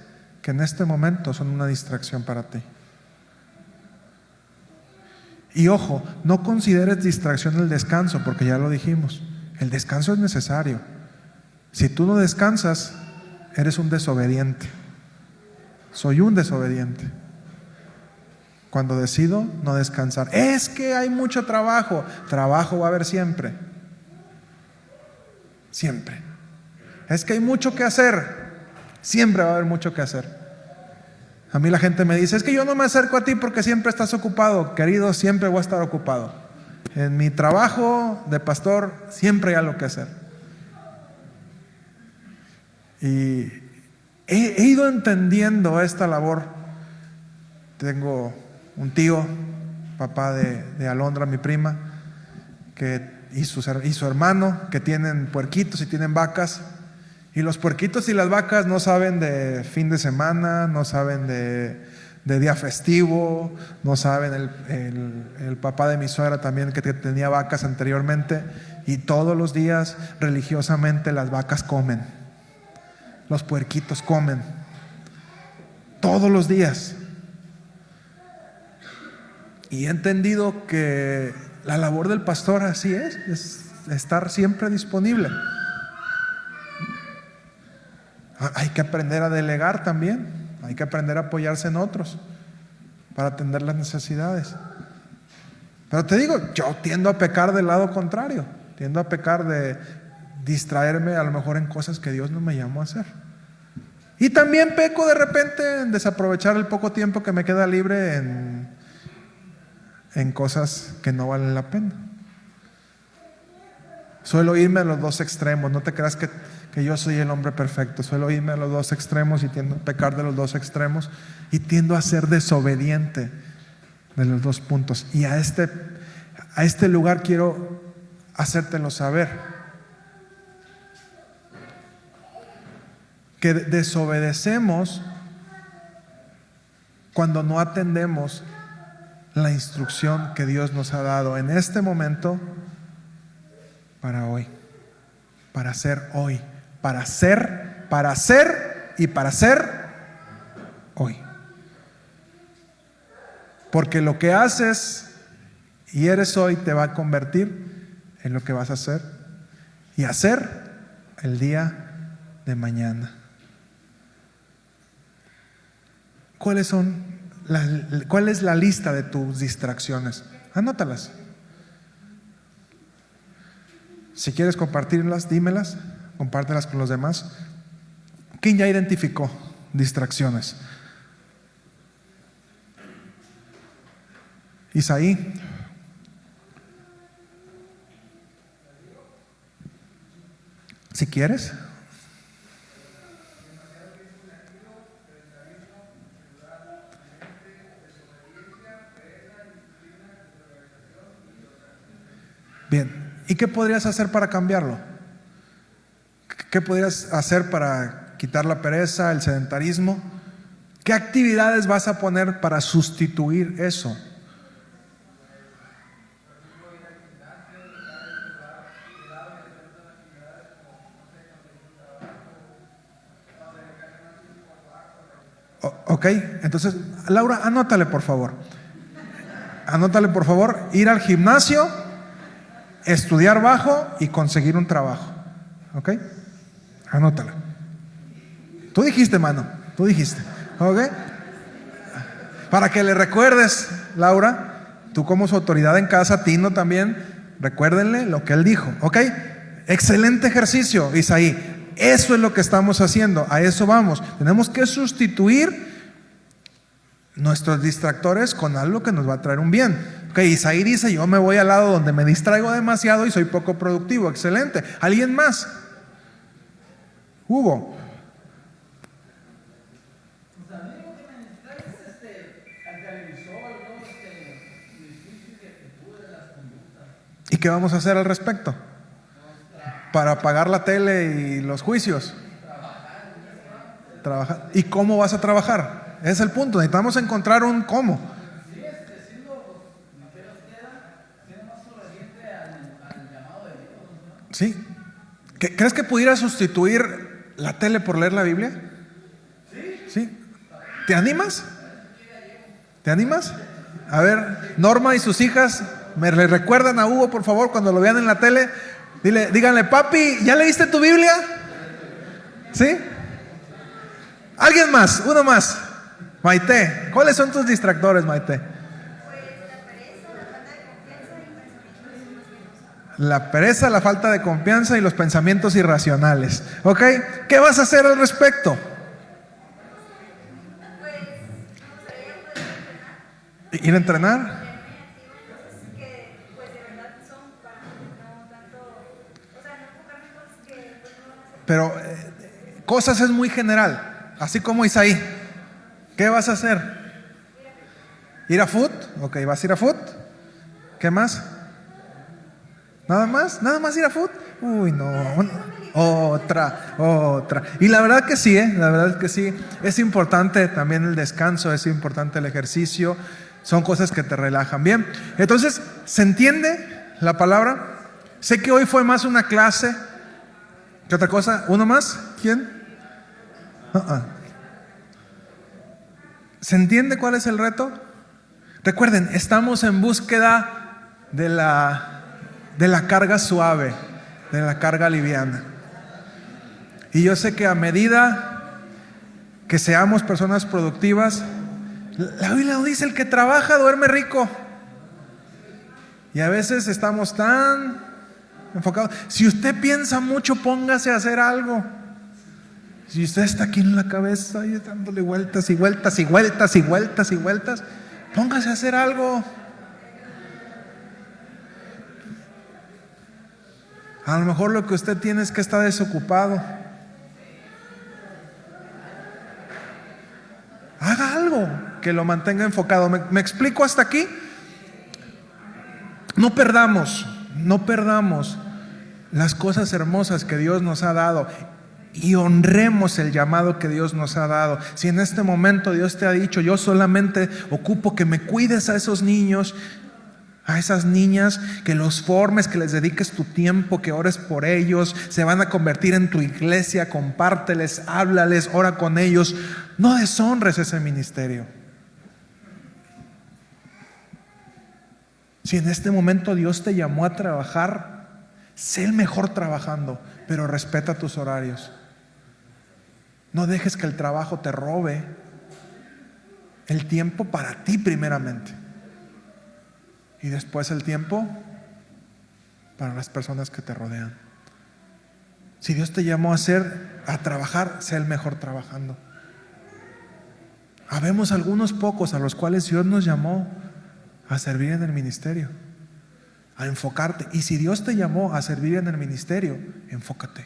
que en este momento son una distracción para ti. Y ojo, no consideres distracción el descanso, porque ya lo dijimos, el descanso es necesario. Si tú no descansas, eres un desobediente. Soy un desobediente cuando decido no descansar. Es que hay mucho trabajo. Trabajo va a haber siempre. Siempre. Es que hay mucho que hacer. Siempre va a haber mucho que hacer. A mí la gente me dice, es que yo no me acerco a ti porque siempre estás ocupado. Querido, siempre voy a estar ocupado. En mi trabajo de pastor siempre hay algo que hacer. Y he ido entendiendo esta labor. Tengo un tío, papá de Alondra, mi prima, y su hermano, que tienen puerquitos y tienen vacas. Y los puerquitos y las vacas no saben de fin de semana, no saben de día festivo, no saben. El papá de mi suegra también, que tenía vacas anteriormente, y todos los días religiosamente las vacas comen, los puerquitos comen, todos los días. Y he entendido que la labor del pastor así es estar siempre disponible. Hay que aprender a delegar también, hay que aprender a apoyarse en otros para atender las necesidades. Pero te digo, yo tiendo a pecar del lado contrario, tiendo a pecar de distraerme a lo mejor en cosas que Dios no me llamó a hacer. Y también peco de repente en desaprovechar el poco tiempo que me queda libre en cosas que no valen la pena. Suelo irme a los dos extremos, no te creas que yo soy el hombre perfecto. Suelo irme a los dos extremos y tiendo a pecar de los dos extremos y tiendo a ser desobediente de los dos puntos. Y a este lugar quiero hacértelo saber, que desobedecemos cuando no atendemos la instrucción que Dios nos ha dado en este momento para hoy, para hacer hoy, para hacer y para hacer hoy. Porque lo que haces y eres hoy te va a convertir en lo que vas a hacer y hacer el día de mañana. ¿Cuál es la lista de tus distracciones? Anótalas. Si quieres compartirlas, dímelas, compártelas con los demás. ¿Quién ya identificó distracciones? Isaí. Si quieres. Bien, ¿y qué podrías hacer para cambiarlo? ¿Qué podrías hacer para quitar la pereza, el sedentarismo? ¿Qué actividades vas a poner para sustituir eso? Ok, entonces, Laura, anótale por favor. Anótale por favor, ir al gimnasio, estudiar bajo y conseguir un trabajo. ¿Ok? Anótala. Tú dijiste, mano, tú dijiste. ¿Ok? Para que le recuerdes, Laura, tú como su autoridad en casa, Tino también, recuérdenle lo que él dijo. ¿Ok? Excelente ejercicio, Isaí. Eso es lo que estamos haciendo, a eso vamos. Tenemos que sustituir nuestros distractores con algo que nos va a traer un bien. Ok, Isaí dice, yo me voy al lado donde me distraigo demasiado y soy poco productivo. Excelente. ¿Alguien más? Hugo. ¿Y qué vamos a hacer al respecto? Para pagar la tele y los juicios. Trabajar. ¿Y cómo vas a trabajar? Ese es el punto. Necesitamos encontrar un cómo. ¿Sí? ¿Crees que pudiera sustituir la tele por leer la Biblia? ¿Sí? ¿Te animas? ¿Te animas? A ver, Norma y sus hijas, me le recuerdan a Hugo, por favor, cuando lo vean en la tele. Díganle, papi, ¿ya leíste tu Biblia? ¿Sí? ¿Alguien más? Uno más. Maite, ¿cuáles son tus distractores, Maite? La pereza, la falta de confianza y los pensamientos irracionales. ¿Ok? ¿Qué vas a hacer al respecto? ¿Ir a entrenar? Pero cosas es muy general, así como Isaí. ¿Qué vas a hacer? ¿Ir a foot? Ok, ¿vas a ir a foot? ¿Qué más? ¿Nada más? ¿Nada más ir a foot? Uy, no. Otra. Y la verdad que sí, la verdad que sí. Es importante también el descanso, es importante el ejercicio. Son cosas que te relajan. Bien, entonces, ¿se entiende la palabra? Sé que hoy fue más una clase. ¿Qué otra cosa? ¿Uno más? ¿Quién? ¿Se entiende cuál es el reto? Recuerden, estamos en búsqueda de la carga suave, de la carga liviana. Y yo sé que a medida que seamos personas productivas, la Biblia nos dice, el que trabaja duerme rico. Y a veces estamos tan enfocado. Si usted piensa mucho, póngase a hacer algo. Si usted está aquí en la cabeza y dándole vueltas y vueltas y vueltas y vueltas y vueltas, póngase a hacer algo. A lo mejor lo que usted tiene es que está desocupado. Haga algo que lo mantenga enfocado. ¿Me explico hasta aquí? No perdamos las cosas hermosas que Dios nos ha dado y honremos el llamado que Dios nos ha dado. Si en este momento Dios te ha dicho, yo solamente ocupo que me cuides a esos niños, a esas niñas, que los formes, que les dediques tu tiempo, que ores por ellos, se van a convertir en tu iglesia, compárteles, háblales, ora con ellos. No deshonres ese ministerio. Si en este momento Dios te llamó a trabajar, sé el mejor trabajando, pero respeta tus horarios. No dejes que el trabajo te robe el tiempo para ti primeramente. Y después el tiempo para las personas que te rodean. Si Dios te llamó a trabajar, sé el mejor trabajando. Habemos algunos pocos a los cuales Dios nos llamó a servir en el ministerio, a enfocarte. Y si Dios te llamó a servir en el ministerio, enfócate.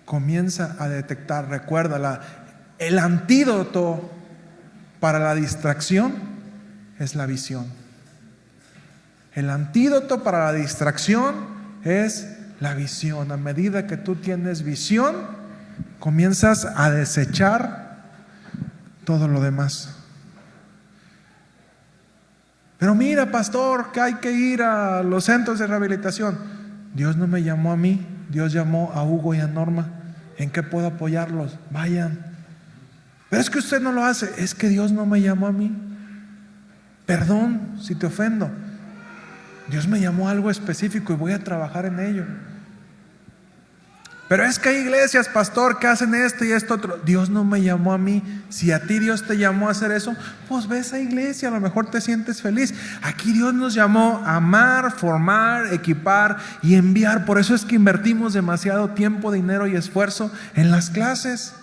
Comienza a detectar, recuérdala, el antídoto para la distracción es la visión. El antídoto para la distracción es la visión. A medida que tú tienes visión, comienzas a desechar todo lo demás. Pero mira, pastor, que hay que ir a los centros de rehabilitación. Dios no me llamó a mí, Dios llamó a Hugo y a Norma. ¿En qué puedo apoyarlos? Vayan. Pero es que usted no lo hace. Es que Dios no me llamó a mí. Perdón si te ofendo. Dios me llamó a algo específico y voy a trabajar en ello. Pero es que hay iglesias, pastor, que hacen esto y esto otro. Dios no me llamó a mí. Si a ti Dios te llamó a hacer eso, pues ve a esa iglesia, a lo mejor te sientes feliz. Aquí Dios nos llamó a amar, formar, equipar y enviar. Por eso es que invertimos demasiado tiempo, dinero y esfuerzo en las clases.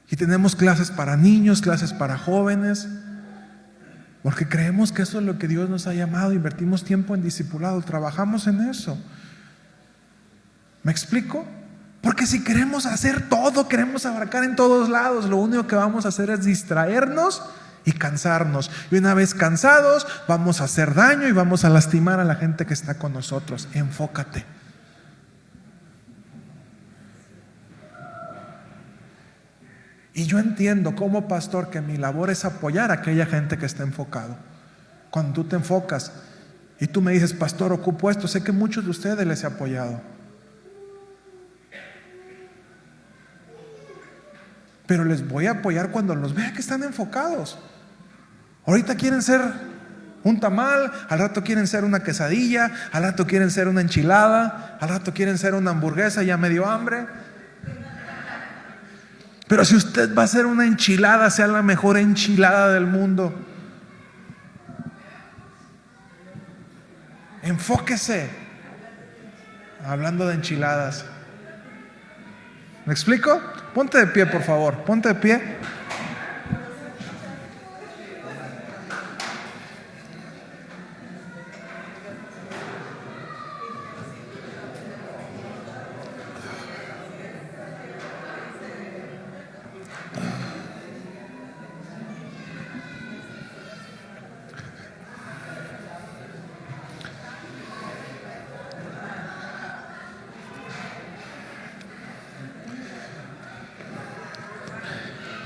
Y tenemos clases para niños, clases para jóvenes, porque creemos que eso es lo que Dios nos ha llamado. Invertimos tiempo en discipulado, trabajamos en eso. ¿Me explico? Porque si queremos hacer todo, queremos abarcar en todos lados, lo único que vamos a hacer es distraernos y cansarnos. Y una vez cansados, vamos a hacer daño y vamos a lastimar a la gente que está con nosotros. Enfócate. Y yo entiendo como pastor que mi labor es apoyar a aquella gente que está enfocado. Cuando tú te enfocas y tú me dices, pastor, ocupo esto, sé que muchos de ustedes les he apoyado. Pero les voy a apoyar cuando los vea que están enfocados. Ahorita quieren ser un tamal, al rato quieren ser una quesadilla, al rato quieren ser una enchilada, al rato quieren ser una hamburguesa, ya me dio hambre. Pero si usted va a hacer una enchilada, sea la mejor enchilada del mundo. Enfóquese. Hablando de enchiladas, ¿me explico? Ponte de pie, por favor, ponte de pie.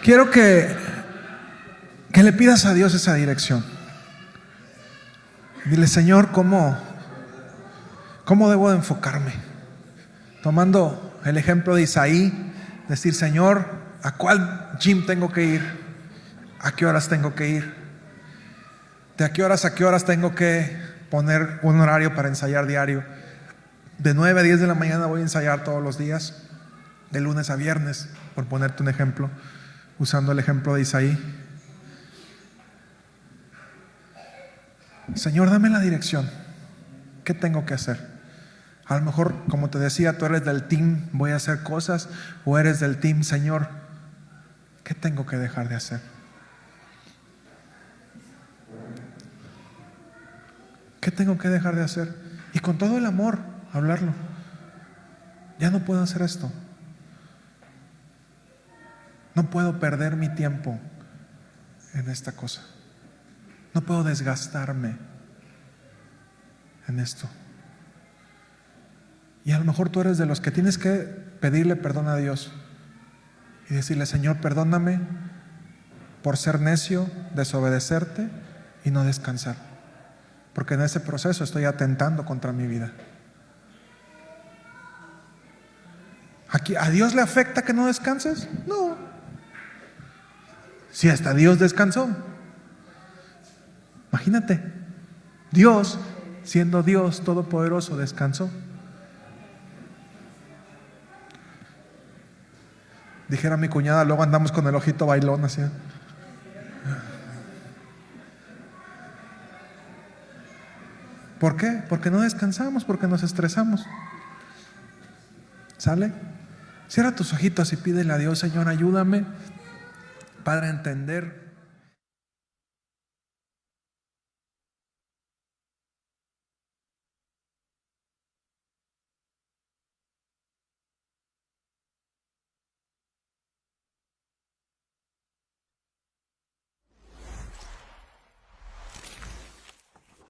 Quiero que le pidas a Dios esa dirección. Dile, Señor, ¿cómo debo de enfocarme? Tomando el ejemplo de Isaí, decir, Señor, ¿a cuál gym tengo que ir? ¿A qué horas tengo que ir? ¿De qué horas a qué horas tengo que poner un horario para ensayar diario? De 9 a 10 de la mañana voy a ensayar todos los días, de lunes a viernes, por ponerte un ejemplo. Usando el ejemplo de Isaí. Señor, dame la dirección. ¿Qué tengo que hacer? A lo mejor, como te decía, tú eres del team, voy a hacer cosas, o eres del team, Señor, ¿qué tengo que dejar de hacer? ¿Qué tengo que dejar de hacer? Y con todo el amor, hablarlo. Ya no puedo hacer esto. No puedo perder mi tiempo en esta cosa. No puedo desgastarme en esto. Y a lo mejor tú eres de los que tienes que pedirle perdón a Dios y decirle, Señor, perdóname por ser necio, desobedecerte y no descansar. Porque en ese proceso estoy atentando contra mi vida. ¿A Dios le afecta que no descanses? No. Si hasta Dios descansó. Imagínate, Dios, siendo Dios todopoderoso, descansó. Dijera mi cuñada, luego andamos con el ojito bailón así. ¿Por qué? Porque no descansamos, porque nos estresamos. ¿Sale? Cierra tus ojitos y pídele a Dios, Señor, ayúdame Padre, entender